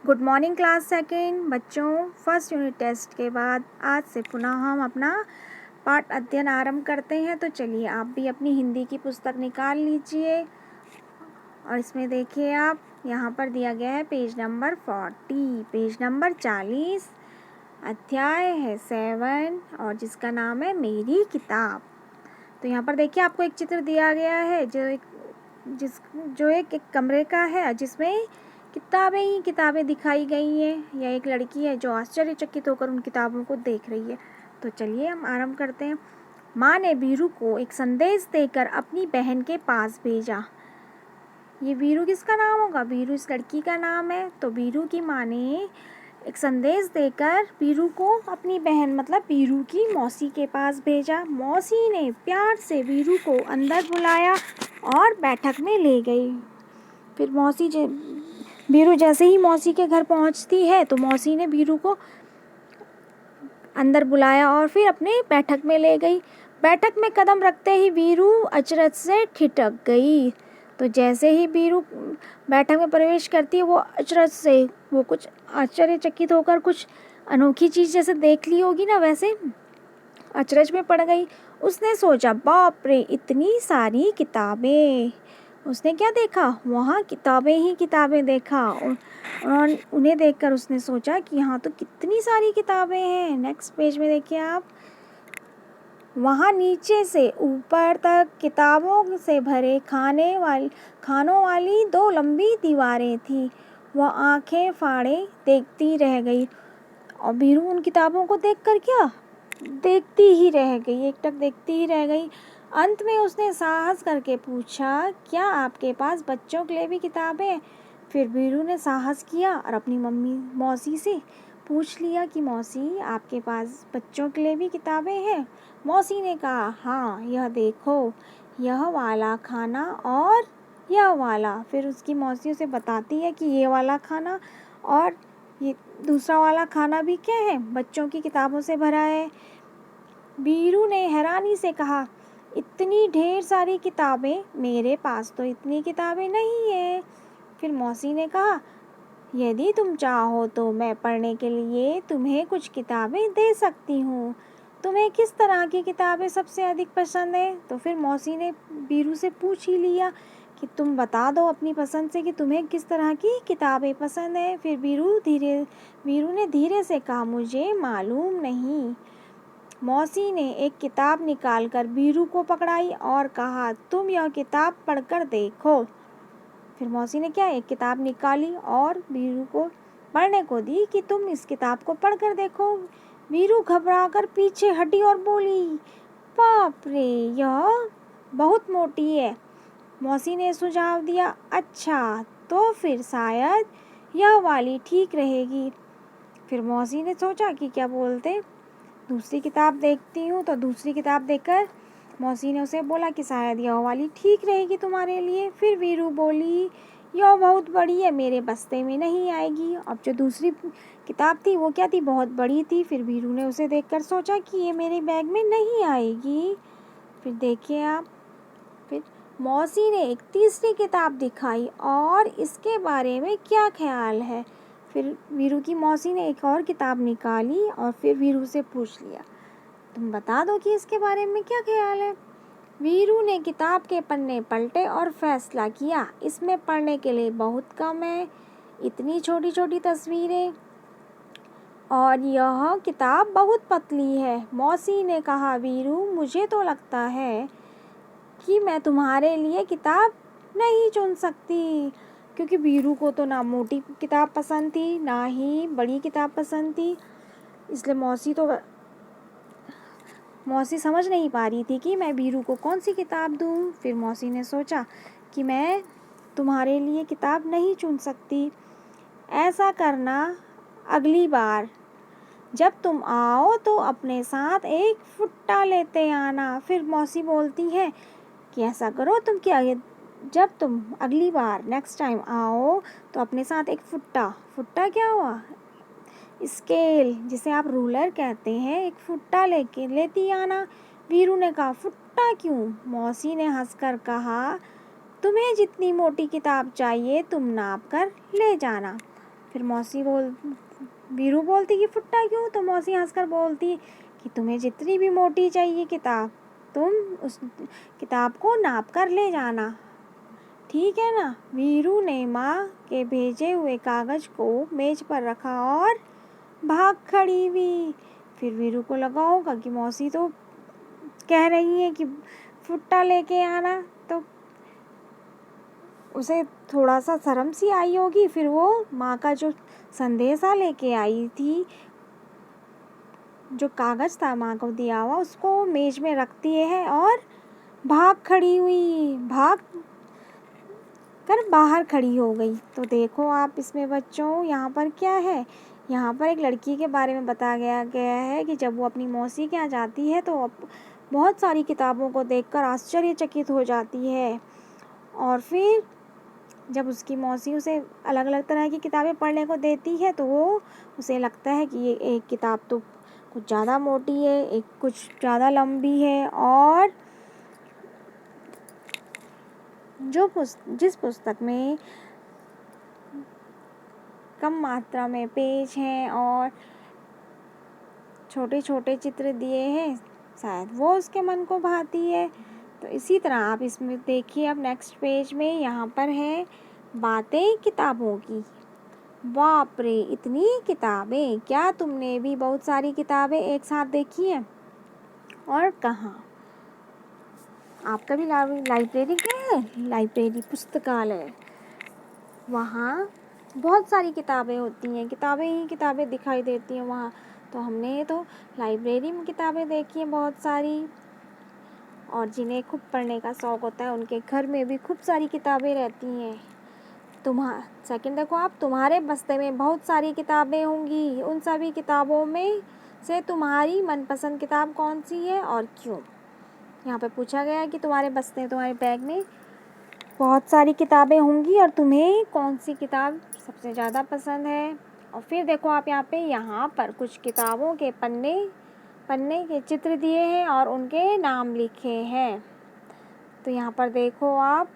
Good morning class second बच्चों। First unit test के बाद आज से पुनः हम अपना पाठ अध्ययन आरंभ करते हैं। तो चलिए आप भी अपनी हिंदी की पुस्तक निकाल लीजिए और इसमें देखिए आप यहाँ पर दिया गया है पेज नंबर 40, पेज नंबर 40, अध्याय है 7 और जिसका नाम है मेरी किताब। तो यहाँ पर देखिए आपको एक चित्र दिया गया है जो एक कमरे का है जिसमें किताबें ही किताबें दिखाई गई हैं। यह एक लड़की है जो आश्चर्यचकित होकर उन किताबों को देख रही है। तो चलिए हम आरंभ करते हैं। माँ ने वीरू को एक संदेश देकर अपनी बहन के पास भेजा। ये वीरू किसका नाम होगा? वीरू इस लड़की का नाम है। तो वीरू की माँ ने एक संदेश देकर वीरू को अपनी बहन मतलब वीरू की मौसी के पास भेजा। मौसी ने प्यार से वीरू को अंदर बुलाया और बैठक में ले गई। फिर वीरू जैसे ही मौसी के घर पहुंचती है तो मौसी ने वीरू को अंदर बुलाया और फिर अपने बैठक में ले गई। बैठक में कदम रखते ही वीरू अचरज से ठिठक गई। तो जैसे ही वीरू बैठक में प्रवेश करती है वो कुछ आश्चर्यचकित होकर कुछ अनोखी चीज़ जैसे देख ली होगी ना, वैसे अचरज में पड़ गई। उसने सोचा, बाप रे, इतनी सारी किताबें। उसने क्या देखा? वहाँ किताबें ही किताबें देखा और उन्हें देखकर उसने सोचा कि यहाँ तो कितनी सारी किताबें हैं। नेक्स्ट पेज में देखिए आप, वहाँ नीचे से ऊपर तक किताबों से भरे खानों वाली 2 लंबी दीवारें थीं। वह आंखें फाड़े देखती रह गई और वीरू उन किताबों को देखकर क्या देखती ही रह गई, एकटक देखती ही रह गई। अंत में उसने साहस करके पूछा, क्या आपके पास बच्चों के लिए भी किताबें हैं? फिर वीरू ने साहस किया और अपनी मौसी से पूछ लिया कि मौसी, आपके पास बच्चों के लिए भी किताबें हैं? मौसी ने कहा, हाँ, यह देखो, यह वाला खाना और यह वाला। फिर उसकी मौसी उसे बताती है कि ये वाला खाना और ये दूसरा वाला खाना भी क्या है? बच्चों की किताबों से भरा है। वीरू ने हैरानी से कहा, इतनी ढेर सारी किताबें? मेरे पास तो इतनी किताबें नहीं है। फिर मौसी ने कहा, यदि तुम चाहो तो मैं पढ़ने के लिए तुम्हें कुछ किताबें दे सकती हूँ। तुम्हें किस तरह की किताबें सबसे अधिक पसंद है? तो फिर मौसी ने वीरू से पूछ ही लिया कि तुम बता दो अपनी पसंद से कि तुम्हें किस तरह की किताबें पसंद है। फिर वीरू ने धीरे से कहा, मुझे मालूम नहीं। मौसी ने एक किताब निकालकर वीरू को पकड़ाई और कहा, तुम यह किताब पढ़कर देखो। फिर मौसी ने क्या, एक किताब निकाली और वीरू को पढ़ने को दी कि तुम इस किताब को पढ़कर देखो। वीरू घबराकर पीछे हटी और बोली, बाप रे, यह बहुत मोटी है। मौसी ने सुझाव दिया, अच्छा, तो फिर शायद यह वाली ठीक रहेगी। फिर मौसी ने सोचा कि क्या बोलते, दूसरी किताब देखती हूँ। तो दूसरी किताब देखकर मौसी ने उसे बोला कि शायद यह वाली ठीक रहेगी तुम्हारे लिए। फिर वीरू बोली, यह बहुत बड़ी है, मेरे बस्ते में नहीं आएगी। अब जो दूसरी किताब थी वो क्या थी? बहुत बड़ी थी। फिर वीरू ने उसे देखकर सोचा कि ये मेरे बैग में नहीं आएगी। फिर देखिए आप, फिर मौसी ने एक तीसरी किताब दिखाई और इसके बारे में क्या ख्याल है? फिर वीरू की मौसी ने एक और किताब निकाली और फिर वीरू से पूछ लिया, तुम बता दो कि इसके बारे में क्या ख्याल है। वीरू ने किताब के पन्ने पलटे और फैसला किया, इसमें पढ़ने के लिए बहुत कम है, इतनी छोटी छोटी तस्वीरें, और यह किताब बहुत पतली है। मौसी ने कहा, वीरू, मुझे तो लगता है कि मैं तुम्हारे लिए किताब नहीं चुन सकती, क्योंकि वीरू को तो ना मोटी किताब पसंद थी ना ही बड़ी किताब पसंद थी। इसलिए मौसी समझ नहीं पा रही थी कि मैं वीरू को कौन सी किताब दूँ। फिर मौसी ने सोचा कि मैं तुम्हारे लिए किताब नहीं चुन सकती। ऐसा करना, अगली बार जब तुम आओ तो अपने साथ एक फुट्टा लेते आना। फिर मौसी बोलती है कि ऐसा करो तुम क्या, जब तुम अगली बार नेक्स्ट टाइम आओ तो अपने साथ एक फुट्टा क्या हुआ? स्केल, जिसे आप रूलर कहते हैं, एक फुट्टा लेती आना। वीरू ने कहा, फुट्टा क्यों? मौसी ने हंसकर कहा, तुम्हें जितनी मोटी किताब चाहिए तुम नाप कर ले जाना। फिर वीरू बोलती कि फुट्टा क्यों? तो मौसी हंसकर बोलती कि तुम्हें जितनी भी मोटी चाहिए किताब, तुम उस किताब को नाप कर ले जाना, ठीक है ना? वीरू ने माँ के भेजे हुए कागज को मेज पर रखा और भाग खड़ी हुई। फिर वीरू को लगा होगा कि मौसी तो कह रही है कि फुट्टा लेके आना, तो उसे थोड़ा सा शर्म सी आई होगी। फिर वो माँ का जो संदेशा लेके आई थी, जो कागज था माँ को दिया हुआ, उसको मेज में रखती है और भाग खड़ी हुई, भाग कर बाहर खड़ी हो गई। तो देखो आप इसमें बच्चों, यहाँ पर क्या है, यहाँ पर एक लड़की के बारे में बताया गया है कि जब वो अपनी मौसी के यहाँ जाती है तो बहुत सारी किताबों को देखकर आश्चर्यचकित हो जाती है। और फिर जब उसकी मौसी उसे अलग अलग तरह की किताबें पढ़ने को देती है तो वो उसे लगता है कि ये एक किताब तो कुछ ज़्यादा मोटी है, एक कुछ ज़्यादा लंबी है, और जिस पुस्तक में कम मात्रा में पेज हैं और छोटे छोटे चित्र दिए हैं, शायद वो उसके मन को भाती है। तो इसी तरह आप इसमें देखिए, अब नेक्स्ट पेज में यहाँ पर है बातें किताबों की। बाप रे, इतनी किताबें! क्या तुमने भी बहुत सारी किताबें एक साथ देखी हैं? और कहाँ? आप कभी लाइब्रेरी गए हैं? लाइब्रेरी, पुस्तकालय, वहाँ बहुत सारी किताबें होती हैं, किताबें ही किताबें दिखाई देती हैं वहाँ। तो हमने तो लाइब्रेरी में किताबें देखी हैं बहुत सारी, और जिन्हें खूब पढ़ने का शौक़ होता है उनके घर में भी खूब सारी किताबें रहती हैं। सेकंड देखो आप, तुम्हारे बस्ते में बहुत सारी किताबें होंगी, उन सभी किताबों में से तुम्हारी मनपसंद किताब कौन सी है और क्यों? यहाँ पे पूछा गया है कि तुम्हारे बस्ते, तुम्हारे बैग में बहुत सारी किताबें होंगी और तुम्हें कौन सी किताब सबसे ज़्यादा पसंद है। और फिर देखो आप यहाँ पर कुछ किताबों के पन्ने के चित्र दिए हैं और उनके नाम लिखे हैं। तो यहाँ पर देखो आप,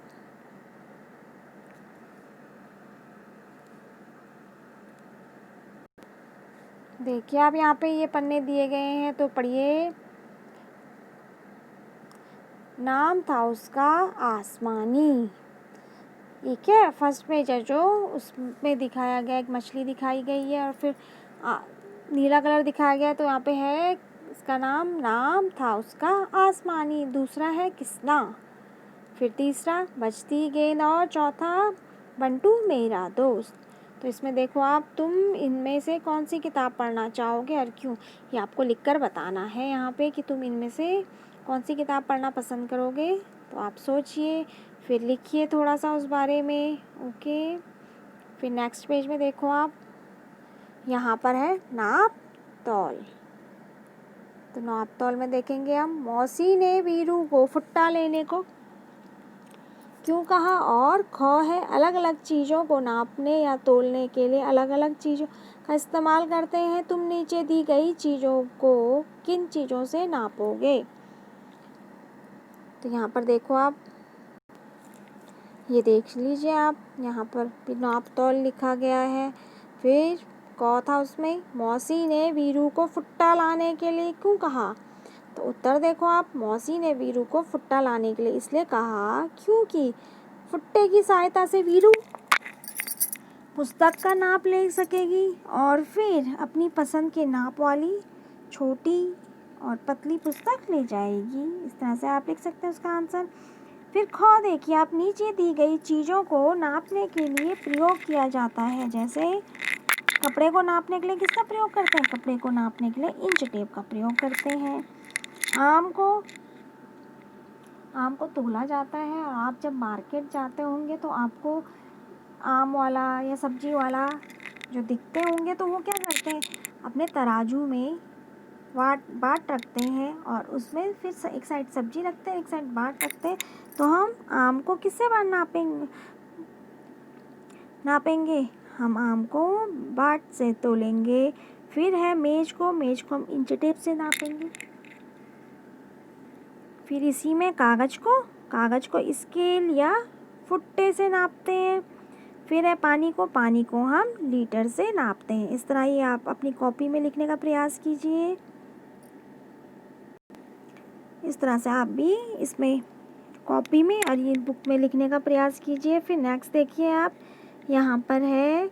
देखिए आप यहाँ पे ये पन्ने दिए गए हैं, तो पढ़िए। नाम था उसका आसमानी। ये क्या फर्स्ट पेज है जो उसमें दिखाया गया, एक मछली दिखाई गई है और फिर नीला कलर दिखाया गया। तो यहाँ पे है इसका नाम था उसका आसमानी। दूसरा है किसना, फिर तीसरा बजती गेंद, और चौथा बंटू मेरा दोस्त। तो इसमें देखो आप, तुम इनमें से कौन सी किताब पढ़ना चाहोगे और क्यों, ये आपको लिखकर बताना है यहाँ पे कि तुम इनमें से कौन सी किताब पढ़ना पसंद करोगे। तो आप सोचिए, फिर लिखिए थोड़ा सा उस बारे में। ओके, फिर नेक्स्ट पेज में देखो आप, यहाँ पर है नाप तौल। तो नाप तौल में देखेंगे हम, मौसी ने वीरू को फुट्टा लेने को क्यों कहा, और ख है अलग अलग चीज़ों को नापने या तोलने के लिए अलग अलग चीज़ों का इस्तेमाल करते हैं। तुम नीचे दी गई चीज़ों को किन चीज़ों से नापोगे। तो यहाँ पर देखो आप, ये देख लीजिए आप, यहाँ पर भी नाप तौल लिखा गया है। फिर क था उसमें, मौसी ने वीरू को फुट्टा लाने के लिए क्यों कहा। तो उत्तर देखो आप, मौसी ने वीरू को फुट्टा लाने के लिए इसलिए कहा क्योंकि फुट्टे की सहायता से वीरू पुस्तक का नाप ले सकेगी और फिर अपनी पसंद के नाप वाली छोटी और पतली पुस्तक ले जाएगी। इस तरह से आप लिख सकते हैं उसका आंसर। फिर ख देखिए आप, नीचे दी गई चीज़ों को नापने के लिए प्रयोग किया जाता है। जैसे कपड़े को नापने के लिए किसका प्रयोग करते हैं, कपड़े को नापने के लिए इंच टेप का प्रयोग करते हैं। आम को तोला जाता है, और आप जब मार्केट जाते होंगे तो आपको आम वाला या सब्जी वाला जो दिखते होंगे तो वो क्या करते हैं, अपने तराजू में बाट रखते हैं और उसमें फिर एक साइड सब्जी रखते हैं, एक साइड बाट रखते हैं। तो हम आम को किससे नापेंगे, हम आम को बाट से तोलेंगे। फिर है मेज को हम इंच टेप से नापेंगे। फिर इसी में कागज़ को स्केल या फुट्टे से नापते हैं। फिर है पानी को हम लीटर से नापते हैं। इस तरह ही आप अपनी कॉपी में लिखने का प्रयास कीजिए। इस तरह से आप भी इसमें कॉपी में और ये बुक में लिखने का प्रयास कीजिए। फिर नेक्स्ट देखिए आप, यहाँ पर है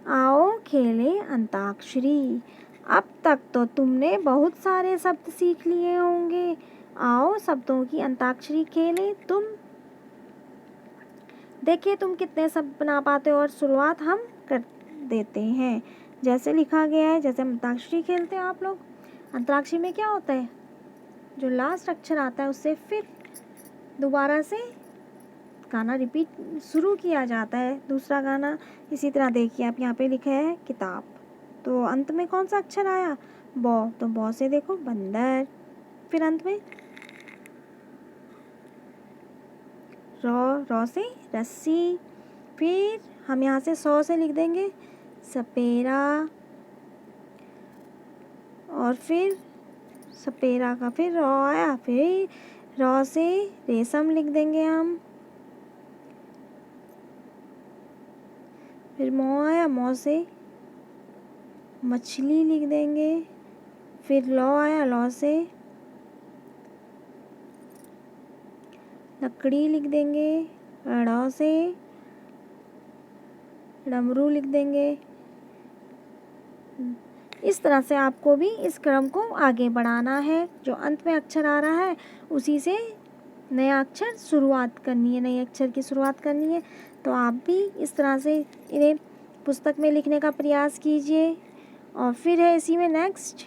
आओ खेले अंताक्षरी। अब तक तो तुमने बहुत सारे शब्द सीख लिए होंगे, आओ शब्दों की अंताक्षरी खेले। तुम देखिए तुम कितने शब्द बना पाते हो। और शुरुआत हम कर देते हैं जैसे लिखा गया है, जैसे हम अंताक्षरी खेलते हैं आप लोग। अंतराक्षरी में क्या होता है, जो लास्ट अक्षर आता है उससे फिर दोबारा से गाना रिपीट शुरू किया जाता है, दूसरा गाना। इसी तरह देखिए आप यहाँ पे लिखा है किताब, तो अंत में कौन सा अक्षर आया, बौ, तो बौ से देखो बंदर। फिर अंत में रौ से रस्सी। फिर हम यहाँ से सौ से लिख देंगे सपेरा, और फिर सपेरा का फिर रौ आया, फिर रौ से रेशम लिख देंगे हम। फिर मौ आया, मौ से मछली लिख देंगे। फिर लौ आया, लौ से लकड़ी लिख देंगे। ड़ से डमरू लिख देंगे। इस तरह से आपको भी इस क्रम को आगे बढ़ाना है। जो अंत में अक्षर आ रहा है उसी से नया अक्षर शुरुआत करनी है, नए अक्षर की शुरुआत करनी है। तो आप भी इस तरह से इन्हें पुस्तक में लिखने का प्रयास कीजिए। और फिर है इसी में नेक्स्ट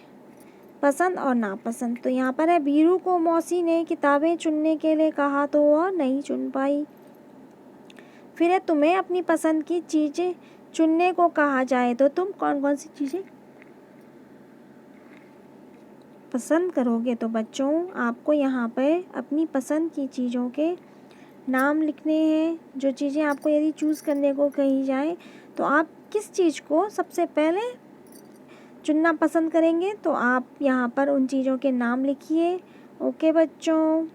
पसंद और नापसंद। तो यहाँ पर है बीरू को मौसी ने किताबें चुनने के लिए कहा तो वह नहीं चुन पाई। फिर है तुम्हें अपनी पसंद की चीज़ें चुनने को कहा जाए तो तुम कौन कौन सी चीज़ें पसंद करोगे। तो बच्चों आपको यहाँ पर अपनी पसंद की चीज़ों के नाम लिखने हैं। जो चीज़ें आपको यदि चूज़ करने को कही जाए तो आप किस चीज़ को सबसे पहले चुनना पसंद करेंगे, तो आप यहाँ पर उन चीज़ों के नाम लिखिए। ओके बच्चों।